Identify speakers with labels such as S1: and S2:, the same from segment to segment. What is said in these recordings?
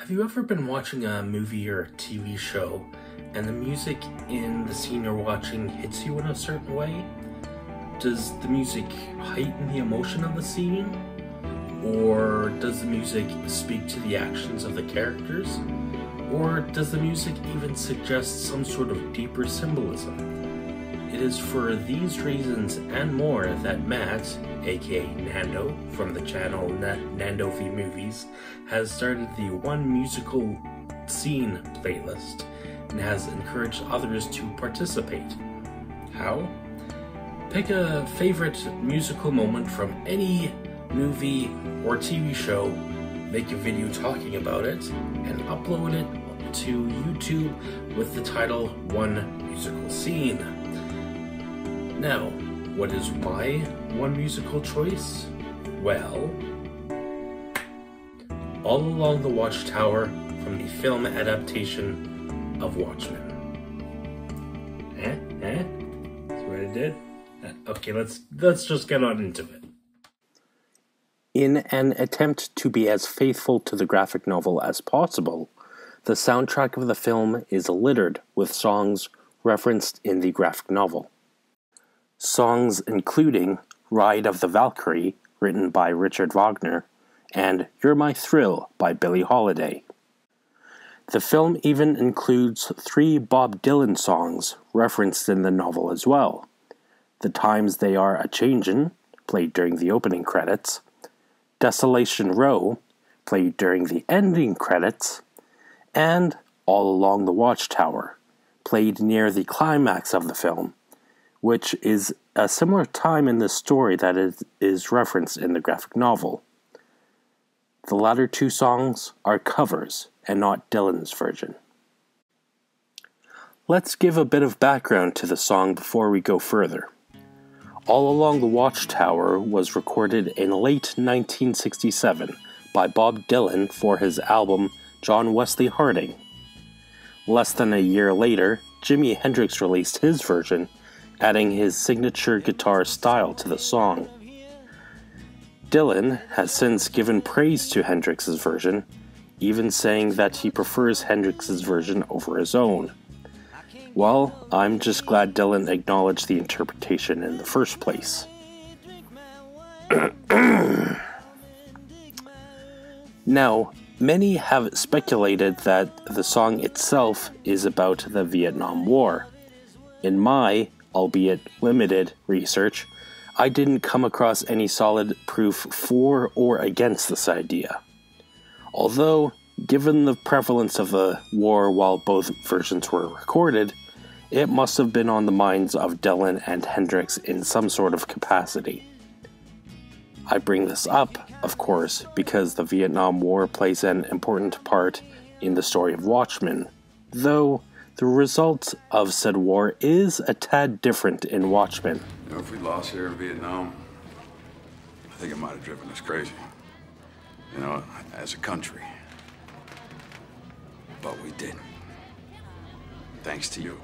S1: Have you ever been watching a movie or a TV show and the music in the scene you're watching hits you in a certain way? Does the music heighten the emotion of the scene? Or does the music speak to the actions of the characters? Or does the music even suggest some sort of deeper symbolism? It is for these reasons and more that Matt, aka Nando, from the channel Nando V Movies, has started the One Musical Scene playlist and has encouraged others to participate. How? Pick a favorite musical moment from any movie or TV show, make a video talking about it, and upload it to YouTube with the title One Musical Scene. Now, what is my one musical choice? Well, All Along the Watchtower from the film adaptation of Watchmen. See what I did? Okay, let's just get on into it. In an attempt to be as faithful to the graphic novel as possible, the soundtrack of the film is littered with songs referenced in the graphic novel. Songs including Ride of the Valkyrie, written by Richard Wagner, and You're My Thrill by Billie Holiday. The film even includes 3 Bob Dylan songs referenced in the novel as well. The Times They Are A-Changin', played during the opening credits, Desolation Row, played during the ending credits, and All Along the Watchtower, played near the climax of the film, which is a similar time in the story that is referenced in the graphic novel. The latter 2 songs are covers and not Dylan's version. Let's give a bit of background to the song before we go further. All Along the Watchtower was recorded in late 1967 by Bob Dylan for his album John Wesley Harding. Less than a year later, Jimi Hendrix released his version, adding his signature guitar style to the song. Dylan has since given praise to Hendrix's version, even saying that he prefers Hendrix's version over his own. Well, I'm just glad Dylan acknowledged the interpretation in the first place. Now, many have speculated that the song itself is about the Vietnam War. In my, albeit limited, research, I didn't come across any solid proof for or against this idea. Although, given the prevalence of the war while both versions were recorded, it must have been on the minds of Dylan and Hendrix in some sort of capacity. I bring this up, of course, because the Vietnam War plays an important part in the story of Watchmen, though the result of said war is a tad different in Watchmen.
S2: You know, if we lost here in Vietnam, I think it might have driven us crazy. You know, as a country. But we didn't. Thanks to you.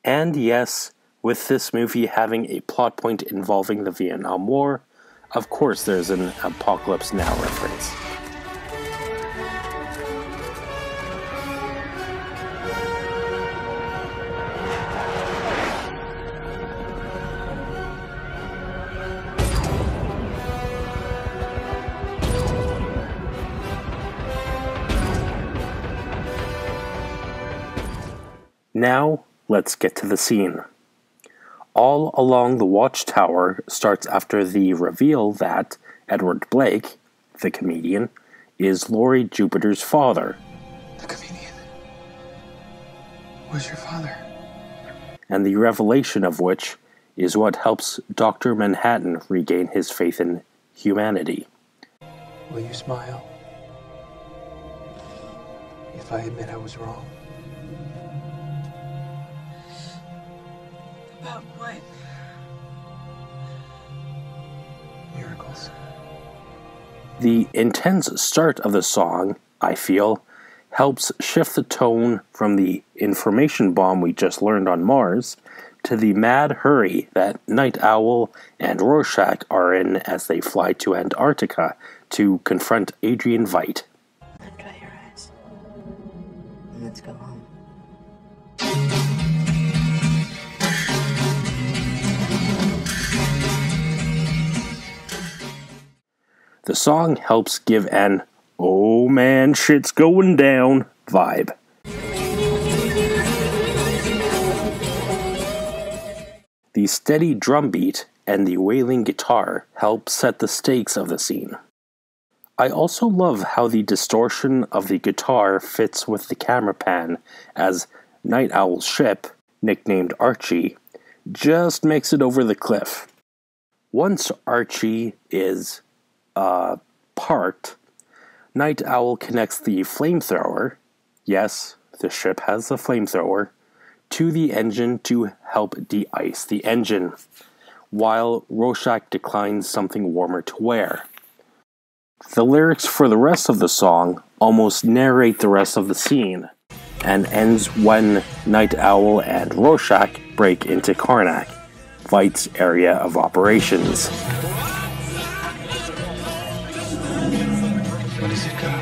S1: And yes, with this movie having a plot point involving the Vietnam War, of course there's an Apocalypse Now reference. Now, let's get to the scene. All Along the Watchtower starts after the reveal that Edward Blake, the comedian, is Laurie Jupiter's father.
S3: The comedian? Who's your father?
S1: And the revelation of which is what helps Dr. Manhattan regain his faith in humanity.
S3: Will you smile if I admit I was wrong?
S4: About what?
S3: Miracles.
S1: The intense start of the song, I feel, helps shift the tone from the information bomb we just learned on Mars to the mad hurry that Night Owl and Rorschach are in as they fly to Antarctica to confront Adrian Veidt.
S4: Let's go home.
S1: The song helps give an "oh man, shit's going down" vibe. The steady drum beat and the wailing guitar help set the stakes of the scene. I also love how the distortion of the guitar fits with the camera pan, as Night Owl's ship, nicknamed Archie, just makes it over the cliff. Once Archie is parked, Night Owl connects the flamethrower, yes, the ship has a flamethrower, to the engine to help de-ice the engine, while Rorschach declines something warmer to wear. The lyrics for the rest of the song almost narrate the rest of the scene, and ends when Night Owl and Rorschach break into Karnak, Vight's area of operations.
S3: What does it go?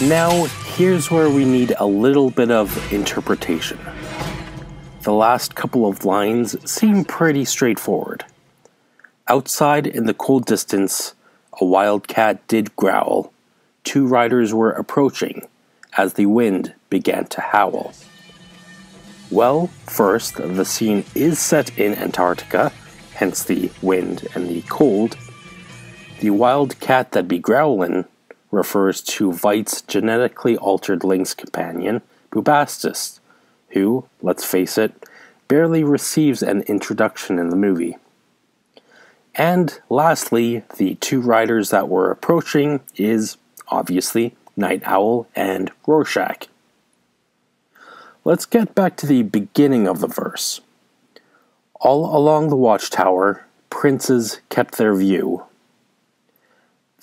S1: Now, here's where we need a little bit of interpretation. The last couple of lines seem pretty straightforward. Outside in the cold distance, a wild cat did growl. 2 riders were approaching as the wind began to howl. Well, first, the scene is set in Antarctica, hence the wind and the cold. The wild cat that be growlin' refers to Vight's genetically altered lynx companion, Bubastis, who, let's face it, barely receives an introduction in the movie. And lastly, the 2 riders that were approaching is, obviously, Night Owl and Rorschach. Let's get back to the beginning of the verse. All along the watchtower, princes kept their view.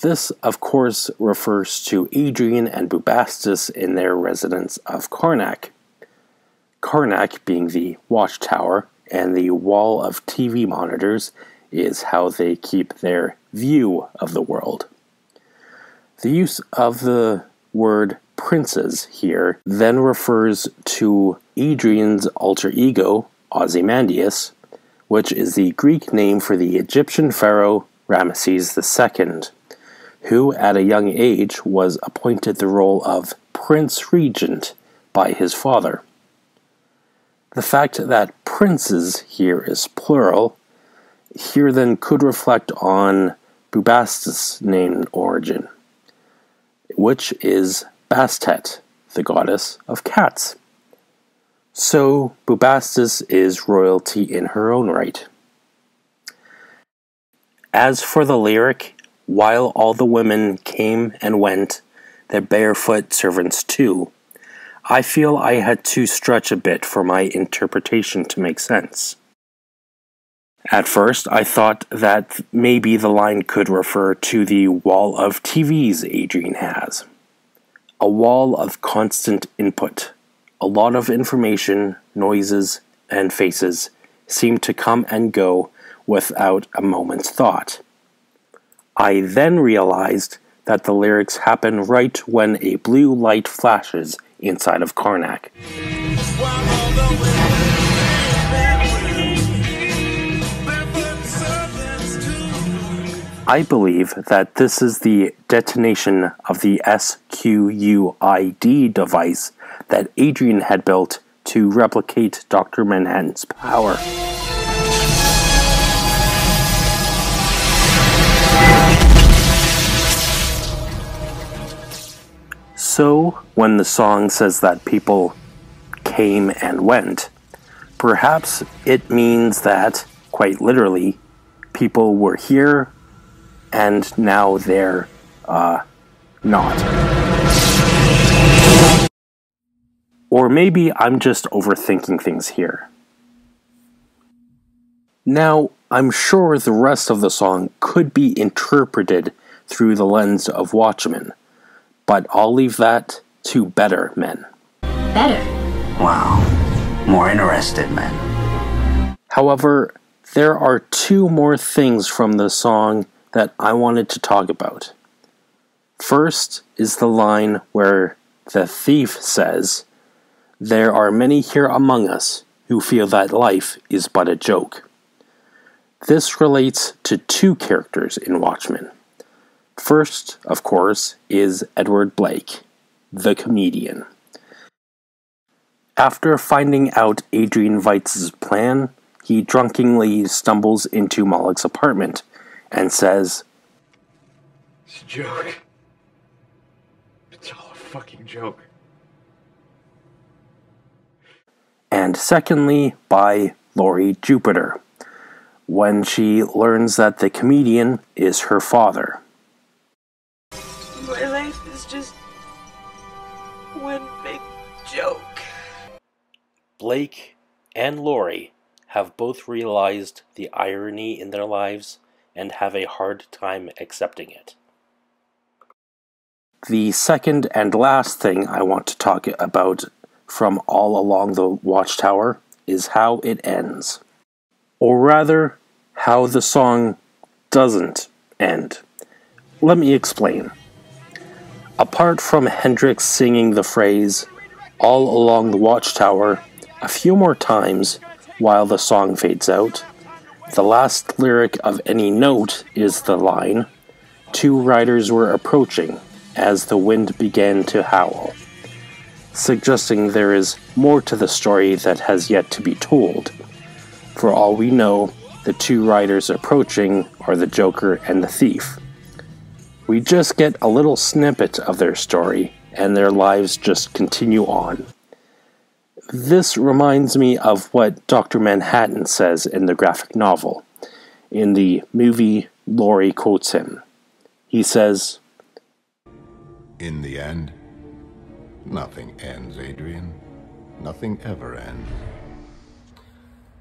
S1: This, of course, refers to Adrian and Bubastis in their residence of Karnak. Karnak being the watchtower, and the wall of TV monitors is how they keep their view of the world. The use of the word princes here then refers to Adrian's alter ego, Ozymandias, which is the Greek name for the Egyptian pharaoh Ramesses II, who at a young age was appointed the role of Prince Regent by his father. The fact that princes here is plural, here then could reflect on Bubastis' name origin, which is Bastet, the goddess of cats. So Bubastis is royalty in her own right. As for the lyric, while all the women came and went, their barefoot servants too, I feel I had to stretch a bit for my interpretation to make sense. At first, I thought that maybe the line could refer to the wall of TVs Adrian has. A wall of constant input. A lot of information, noises, and faces seem to come and go without a moment's thought. I then realized that the lyrics happen right when a blue light flashes inside of Karnak. I believe that this is the detonation of the SQUID device that Adrian had built to replicate Dr. Manhattan's power. So, when the song says that people came and went, perhaps it means that, quite literally, people were here and now they're, not. Or maybe I'm just overthinking things here. Now, I'm sure the rest of the song could be interpreted through the lens of Watchmen, but I'll leave that to better men.
S4: Better?
S5: Wow. More interested men.
S1: However, there are two more things from the song that I wanted to talk about. First is the line where the thief says, "There are many here among us who feel that life is but a joke." This relates to two characters in Watchmen. First, of course, is Edward Blake, the comedian. After finding out Adrian Veitz's plan, he drunkenly stumbles into Moloch's apartment and says,
S3: It's a joke. It's all a fucking joke.
S1: And secondly, by Laurie Jupiter, when she learns that the comedian is her father.
S6: My life is just one big joke.
S1: Blake and Laurie have both realized the irony in their lives and have a hard time accepting it. The second and last thing I want to talk about from All Along the Watchtower is how it ends. Or rather, how the song doesn't end. Let me explain. Apart from Hendrix singing the phrase, "All Along the Watchtower," a few more times while the song fades out, the last lyric of any note is the line, "Two riders were approaching as the wind began to howl," suggesting there is more to the story that has yet to be told. For all we know, the two riders approaching are the Joker and the thief. We just get a little snippet of their story, and their lives just continue on. This reminds me of what Dr. Manhattan says in the graphic novel. In the movie, Laurie quotes him. He says,
S7: "In the end, nothing ends, Adrian. Nothing ever ends."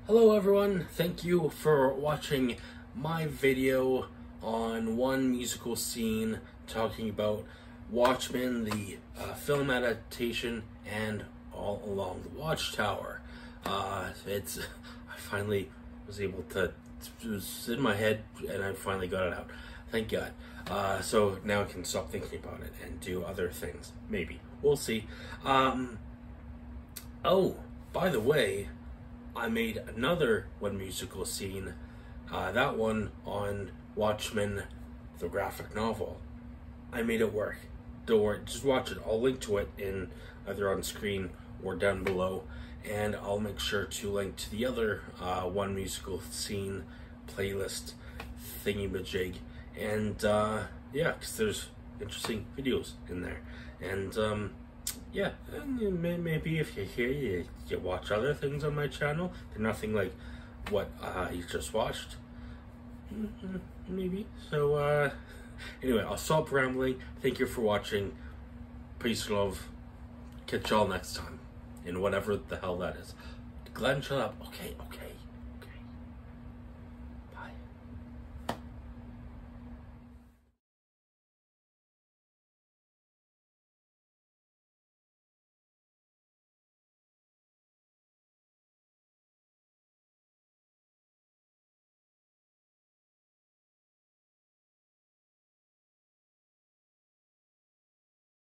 S1: Hello everyone, thank you for watching my video on one musical scene talking about Watchmen, the film adaptation, and All Along the Watchtower. I finally was able to, it was in my head and I finally got it out. Thank God. So now I can stop thinking about it and do other things. Maybe. We'll see. Oh, by the way, I made another one musical scene, that one on Watchmen, the graphic novel. I made it work. Don't worry, just watch it. I'll link to it in either on screen or down below, and I'll make sure to link to the other one musical scene playlist thingy-majig. And yeah, because there's interesting videos in there. And yeah, and maybe if you're here, you watch other things on my channel. They're nothing like what you just watched. Maybe. So, anyway, I'll stop rambling. Thank you for watching. Peace and love. Catch y'all next time. In whatever the hell that is. Glenn, shut up. Okay.